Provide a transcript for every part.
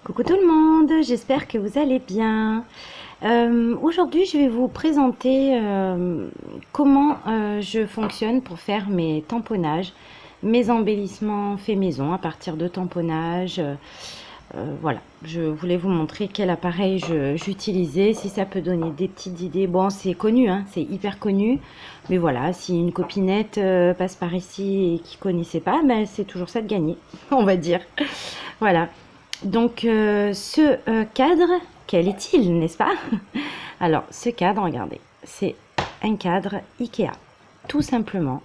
Coucou tout le monde, j'espère que vous allez bien. Aujourd'hui, je vais vous présenter comment je fonctionne pour faire mes tamponnages, mes embellissements faits maison à partir de tamponnages. Voilà, je voulais vous montrer quel appareil j'utilisais, si ça peut donner des petites idées. Bon, c'est connu, hein, c'est hyper connu, mais voilà, si une copinette passe par ici et qui connaissait pas, ben, c'est toujours ça de gagner, on va dire. Voilà. Donc, ce cadre, quel est-il, n'est-ce pas? Alors, ce cadre, regardez, c'est un cadre Ikea, tout simplement.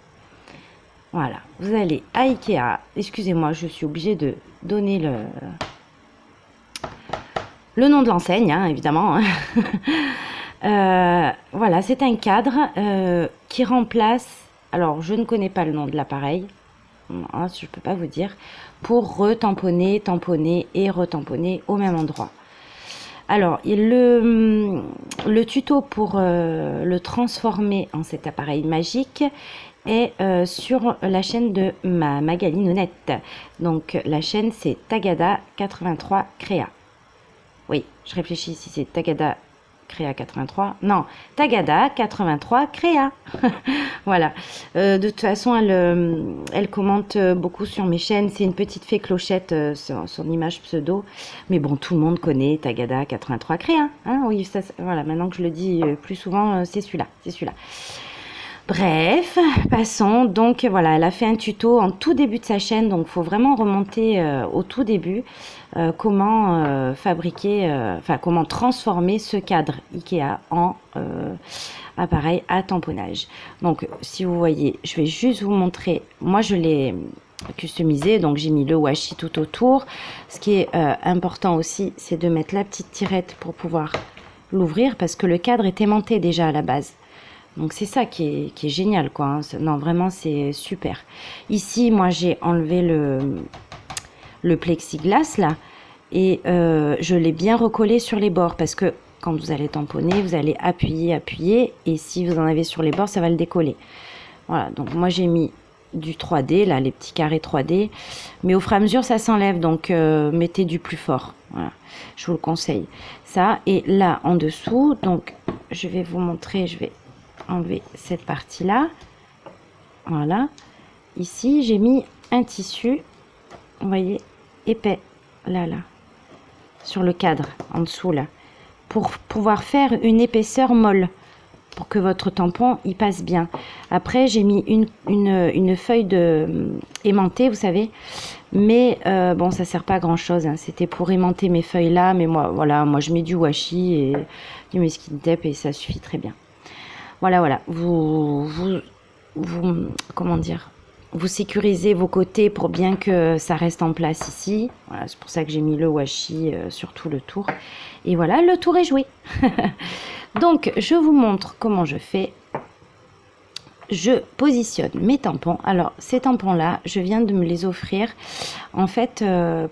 Voilà, vous allez à Ikea. Excusez-moi, je suis obligée de donner le nom de l'enseigne, hein, évidemment. Voilà, c'est un cadre qui remplace... Alors, je ne connais pas le nom de l'appareil. Je ne peux pas vous dire, pour retamponner, tamponner et retamponner au même endroit. Alors, le tuto pour le transformer en cet appareil magique est sur la chaîne de Magali Nounette. Donc, la chaîne, c'est Tagada 83 Créa. Oui, je réfléchis si c'est Tagada Créa 83. Non, Tagada 83 Créa. Voilà. De toute façon, elle commente beaucoup sur mes chaînes. C'est une petite fée clochette, son image pseudo. Mais bon, tout le monde connaît Tagada 83 Créa. Hein, oui, ça, voilà, maintenant que je le dis plus souvent, c'est celui-là. C'est celui-là. Bref, passons. Donc voilà, elle a fait un tuto en tout début de sa chaîne, donc il faut vraiment remonter au tout début, comment fabriquer, enfin comment transformer ce cadre Ikea en appareil à tamponnage. Donc si vous voyez, je vais juste vous montrer, moi je l'ai customisé, donc j'ai mis le washi tout autour. Ce qui est important aussi, c'est de mettre la petite tirette pour pouvoir l'ouvrir, parce que le cadre est aimanté déjà à la base. Donc c'est ça qui est génial, quoi. Hein. Non, vraiment, c'est super. Ici, moi, j'ai enlevé le plexiglas, là. Et je l'ai bien recollé sur les bords. Parce que quand vous allez tamponner, vous allez appuyer, appuyer. Et si vous en avez sur les bords, ça va le décoller. Voilà, donc moi, j'ai mis du 3D, là, les petits carrés 3D. Mais au fur et à mesure, ça s'enlève. Donc, mettez du plus fort. Voilà, je vous le conseille. Ça, et là, en dessous, donc, je vais vous montrer, je vais enlever cette partie là. Voilà, ici j'ai mis un tissu, vous voyez, épais là sur le cadre en dessous là, pour pouvoir faire une épaisseur molle, pour que votre tampon y passe bien. Après j'ai mis une feuille de aimantée, vous savez, mais bon, ça sert pas à grand chose, hein. C'était pour aimanter mes feuilles là, mais moi voilà, moi je mets du washi et du masking tape et ça suffit très bien. Voilà, voilà, comment dire, vous sécurisez vos côtés pour bien que ça reste en place ici. Voilà, c'est pour ça que j'ai mis le washi sur tout le tour. Et voilà, le tour est joué. Donc, je vous montre comment je fais. Je positionne mes tampons. Alors, ces tampons-là, je viens de me les offrir, en fait,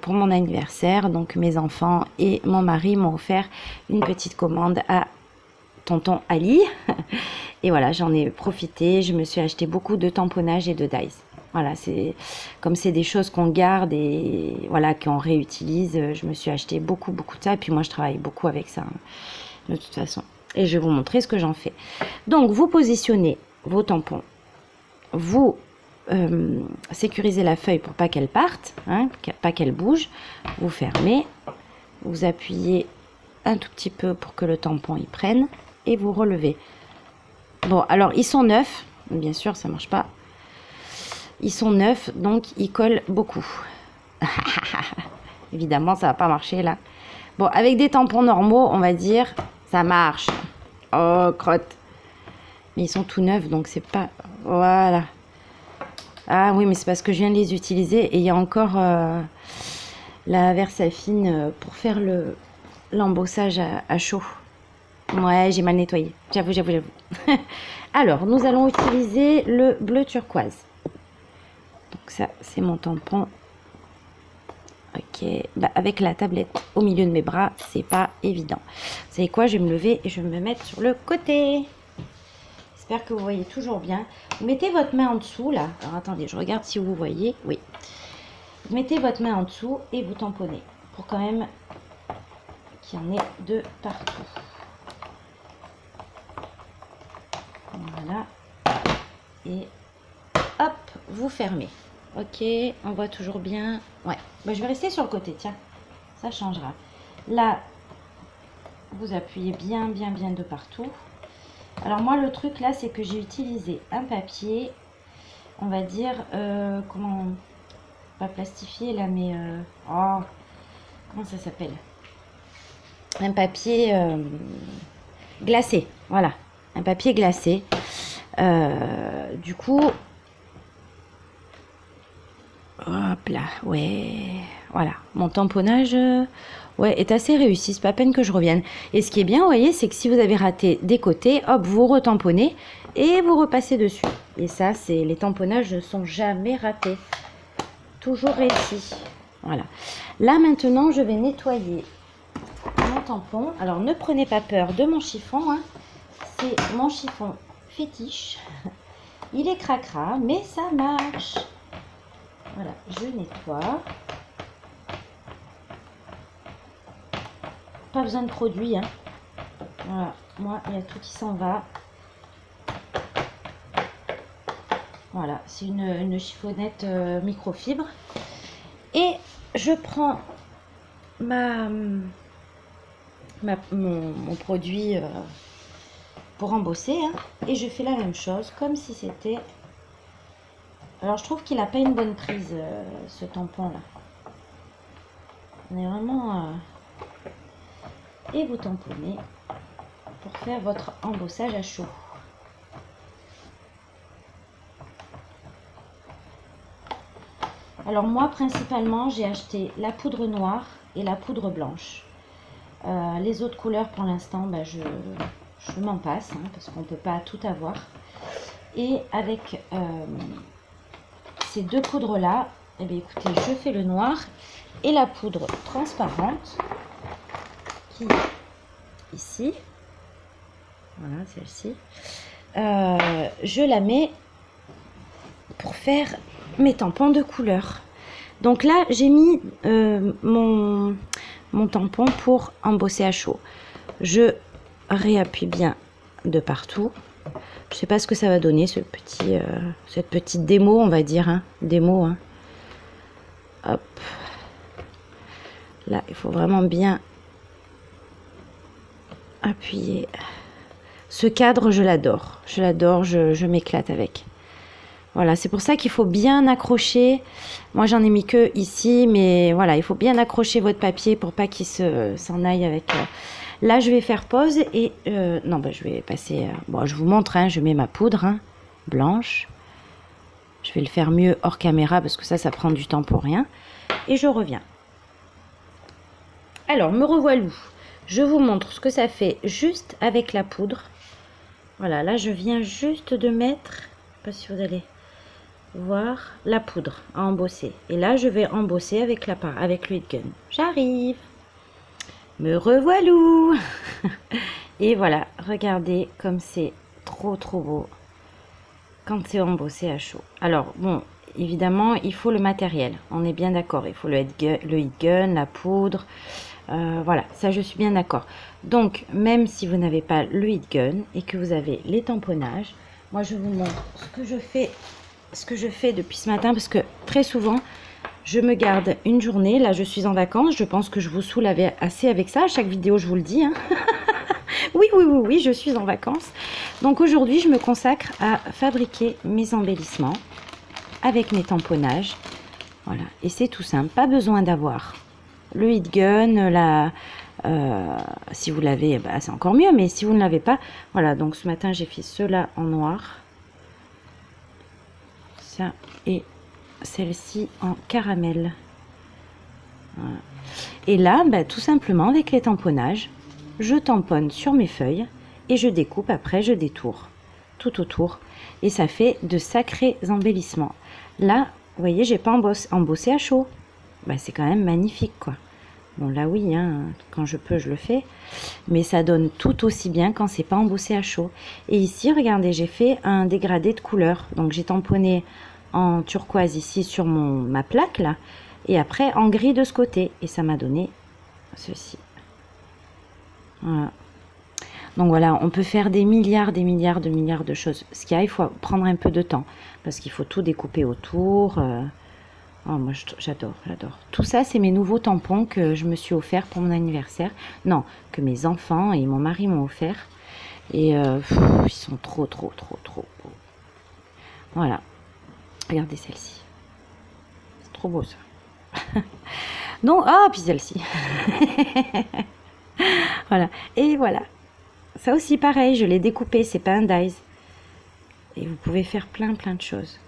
pour mon anniversaire. Donc, mes enfants et mon mari m'ont offert une petite commande à tonton Ali. Et voilà, j'en ai profité, je me suis acheté beaucoup de tamponnage et de dies. Voilà, c'est comme c'est des choses qu'on garde et voilà, qu'on réutilise, je me suis acheté beaucoup de ça. Et puis moi, je travaille beaucoup avec ça, hein, de toute façon. Et je vais vous montrer ce que j'en fais. Donc, vous positionnez vos tampons, vous sécurisez la feuille pour pas qu'elle parte, hein, pas qu'elle bouge. Vous fermez, vous appuyez un tout petit peu pour que le tampon y prenne et vous relevez. Bon, alors ils sont neufs, bien sûr, ça marche pas. Ils sont neufs, donc ils collent beaucoup. Évidemment, ça va pas marcher là. Bon, avec des tampons normaux, on va dire, ça marche. Oh, crotte. Mais ils sont tout neufs, donc c'est pas... Voilà. Ah oui, mais c'est parce que je viens de les utiliser et il y a encore la Versafine pour faire l'embossage à chaud. Ouais, j'ai mal nettoyé. J'avoue. Alors, nous allons utiliser le bleu turquoise. Donc ça, c'est mon tampon. Ok. Bah, avec la tablette au milieu de mes bras, c'est pas évident. Vous savez quoi? Je vais me lever et je vais me mettre sur le côté. J'espère que vous voyez toujours bien. Vous mettez votre main en dessous, là. Alors, attendez, je regarde si vous voyez. Oui. Vous mettez votre main en dessous et vous tamponnez. Pour quand même qu'il y en ait de partout. Voilà. Et hop, vous fermez. Ok, on voit toujours bien. Ouais, bah, je vais rester sur le côté, tiens. Ça changera. Là, vous appuyez bien de partout. Alors moi, le truc là, c'est que j'ai utilisé un papier, on va dire, comment, pas plastifié là, mais, oh, comment ça s'appelle? Un papier glacé, voilà, un papier glacé. Du coup, hop là, ouais, voilà, mon tamponnage ouais, est assez réussi, c'est pas à peine que je revienne. Et ce qui est bien, vous voyez, c'est que si vous avez raté des côtés, hop, vous retamponnez et vous repassez dessus. Et ça, c'est les tamponnages ne sont jamais ratés, toujours réussis. Voilà. Là maintenant, je vais nettoyer mon tampon. Alors ne prenez pas peur de mon chiffon, hein. C'est mon chiffon fétiche. Il est cracra, mais ça marche. Voilà, je nettoie. Pas besoin de produit, hein. Voilà, moi, il y a tout qui s'en va. Voilà, c'est une chiffonnette microfibre. Et je prends mon produit pour embosser, hein, et je fais la même chose, comme si c'était... Alors, je trouve qu'il n'a pas une bonne prise, ce tampon-là. On est vraiment... Et vous tamponnez pour faire votre embossage à chaud. Alors moi, principalement, j'ai acheté la poudre noire et la poudre blanche. Les autres couleurs, pour l'instant, bah, je m'en passe, hein, parce qu'on ne peut pas tout avoir. Et avec ces deux poudres-là, eh bien, écoutez, je fais le noir et la poudre transparente, qui est ici. Voilà, celle-ci. Je la mets pour faire mes tampons de couleur. Donc là, j'ai mis mon tampon pour embosser à chaud. Je réappuie bien de partout. Je sais pas ce que ça va donner, cette petite démo, on va dire, hein, démo, hein. Hop. Là, il faut vraiment bien appuyer. Ce cadre, je l'adore. Je l'adore, je m'éclate avec. Voilà, c'est pour ça qu'il faut bien accrocher. Moi, j'en ai mis que ici, mais voilà, il faut bien accrocher votre papier pour pas qu'il s'en aille avec... Là, je vais faire pause et... non, bah, je vais passer... bon, je vous montre, hein, je mets ma poudre, hein, blanche. Je vais le faire mieux hors caméra parce que ça prend du temps pour rien. Et je reviens. Alors, me revoilà. Je vous montre ce que ça fait juste avec la poudre. Voilà, là, je viens juste de mettre... Je sais pas si vous allez voir la poudre à embosser. Et là, je vais embosser avec le heat gun. J'arrive. Me revoilà. Et voilà, regardez comme c'est trop beau quand c'est embossé à chaud. Alors, bon, évidemment, il faut le matériel. On est bien d'accord. Il faut le heat gun, la poudre. Voilà, ça, je suis bien d'accord. Donc, même si vous n'avez pas le heat gun et que vous avez les tamponnages, moi, je vous montre ce que je fais depuis ce matin, parce que très souvent, je me garde une journée. Là, je suis en vacances. Je pense que je vous saoule assez avec ça. À chaque vidéo, je vous le dis, hein. Oui, je suis en vacances. Donc, aujourd'hui, je me consacre à fabriquer mes embellissements avec mes tamponnages. Voilà, et c'est tout simple. Pas besoin d'avoir le heat gun, si vous l'avez, bah, c'est encore mieux, mais si vous ne l'avez pas, voilà. Donc ce matin, j'ai fait cela en noir, ça, et celle-ci en caramel. Voilà. Et là, bah, tout simplement avec les tamponnages, je tamponne sur mes feuilles et je découpe, après je détourne tout autour et ça fait de sacrés embellissements. Là, vous voyez, j'ai pas embossé à chaud. Bah, c'est quand même magnifique, quoi. Bon, là, oui, hein, quand je peux, je le fais. Mais ça donne tout aussi bien quand c'est pas embossé à chaud. Et ici, regardez, j'ai fait un dégradé de couleur. Donc, j'ai tamponné en turquoise ici sur ma plaque, là. Et après, en gris de ce côté. Et ça m'a donné ceci. Voilà. Donc voilà, on peut faire des milliards de choses. Ce qu'il y a, il faut prendre un peu de temps parce qu'il faut tout découper autour. Oh, moi, j'adore, j'adore. Tout ça, c'est mes nouveaux tampons que je me suis offert pour mon anniversaire. Non, que mes enfants et mon mari m'ont offert. Et ils sont trop, trop, trop, trop beaux. Voilà. Regardez celle-ci. C'est trop beau, ça. Donc, ah, puis celle-ci. Voilà. Et voilà. Ça aussi, pareil, je l'ai découpé. C'est pas un dies. Et vous pouvez faire plein, plein de choses.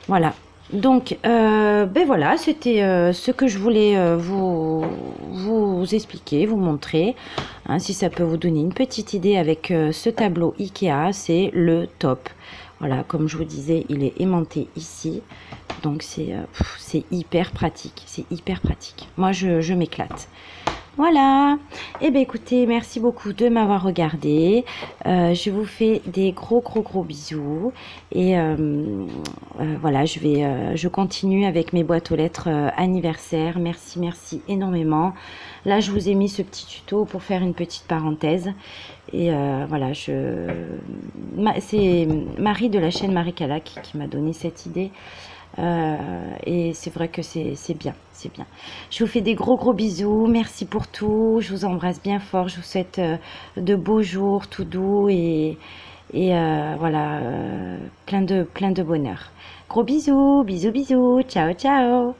Voilà. Donc, ben voilà, c'était ce que je voulais vous expliquer, vous montrer. Hein, si ça peut vous donner une petite idée avec ce tableau Ikea, c'est le top. Voilà, comme je vous disais, il est aimanté ici. Donc, c'est hyper pratique. C'est hyper pratique. Moi, je m'éclate. Voilà. Eh bien, écoutez, merci beaucoup de m'avoir regardé. Je vous fais des gros, gros, gros bisous. Et voilà, je continue avec mes boîtes aux lettres anniversaire. Merci, merci énormément. Là, je vous ai mis ce petit tuto pour faire une petite parenthèse. Et voilà, c'est Marie de la chaîne Marie Calac qui m'a donné cette idée. Et c'est vrai que c'est bien, c'est bien. Je vous fais des gros gros bisous, merci pour tout, je vous embrasse bien fort, je vous souhaite de beaux jours, tout doux et voilà, plein de bonheur. Gros bisous, bisous, bisous, ciao, ciao.